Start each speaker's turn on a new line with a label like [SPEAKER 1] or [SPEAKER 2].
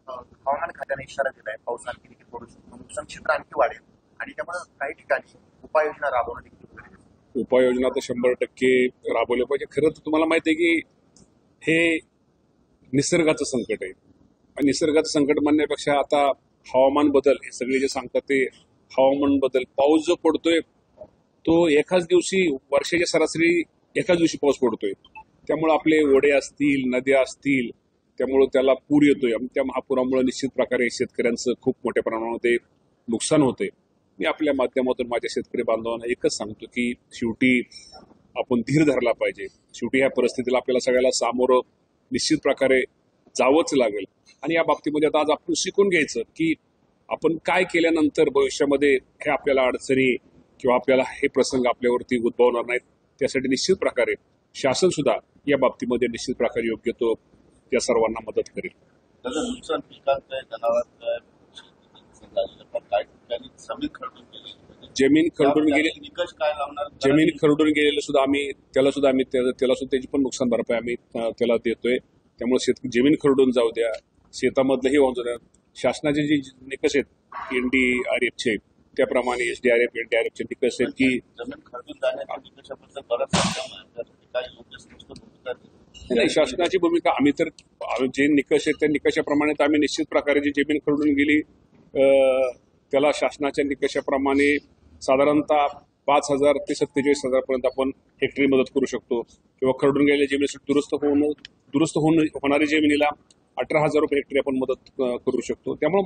[SPEAKER 1] हवामान खात्याने इशारा दिलाय, पाऊस आणखी देखील पडू शकतो, नुकसान क्षेत्र आणखी वाढेल आणि त्यामुळे काही ठिकाणी उपाययोजना राबवणं देखील गरजेचं आहे.
[SPEAKER 2] उपाययोजना तर 100% राबवल्या पाहिजे. खरं तर तुम्हाला माहिती आहे की हे निसर्गाचं संकट आहे. आणि निसर्गाचं संकट म्हणण्यापेक्षा आता हवामान बदल हे सगळे जे सांगतात ते हवामान बदल, पाऊस जो पडतोय तो एकाच दिवशी, वर्षाच्या सरासरी एकाच दिवशी पाऊस पडतोय. त्यामुळे आपले ओढे असतील, नद्या असतील, त्यामुळे त्याला पूर येतोय. आणि त्या महापुरामुळे निश्चित प्रकारे शेतकऱ्यांचं खूप मोठ्या प्रमाणामध्ये नुकसान होतंय. मी आपल्या माध्यमातून माझ्या शेतकरी बांधवांना एकच सांगतो की शेवटी आपण धीर धरला पाहिजे. शेवटी ह्या परिस्थितीला आपल्याला सगळ्याला सामोरं निश्चित प्रकारे जावंच लागेल. आणि या बाबतीमध्ये आता आज आपण शिकून घ्यायचं की आपण काय केल्यानंतर भविष्यामध्ये हे आपल्याला अडचणी किंवा आपल्याला हे प्रसंग आपल्यावरती उद्भवणार नाहीत. त्यासाठी निश्चित प्रकारे शासन सुद्धा या बाबतीमध्ये निश्चित प्रकारे योग्य तो या सर्वांना मदत करेल.
[SPEAKER 3] त्याचं नुकसान पिकांचं, जनावरांचं, काही ठिकाणी जमीन खरडून गेली.
[SPEAKER 2] जमीन खरडून गेली,
[SPEAKER 3] निकष काय लावणार?
[SPEAKER 2] जमीन खरडून गेलेलं सुद्धा आम्ही त्याला सुद्धा त्याची पण नुकसान भरपाई आम्ही त्याला देतोय. त्यामुळे जमीन खरडून जाऊ द्या, शेतामधलंही होऊन जाऊ द्या. शासनाचे जे निकष आहेत NDRFचे, त्याप्रमाणे SDRF, NDRFचे निकष आहेत की
[SPEAKER 3] जमीन खरडून जाण्याच्या निकषाबद्दल बराच काही योग्य
[SPEAKER 2] नाही. शासनाची भूमिका आम्ही जे निकष आहेत त्या निकषाप्रमाणे आम्ही निश्चित प्रकारे जी जमीन खरडून गेली त्याला शासनाच्या निकषाप्रमाणे साधारणतः 5,000 ते 47,000 पर्यंत आपण हेक्टरी मदत करू शकतो. किंवा खरडून गेलेल्या जमिनीसाठी दुरुस्त होणारी जमिनीला 18,000 रुपये हेक्टरी आपण मदत करू शकतो. त्यामुळे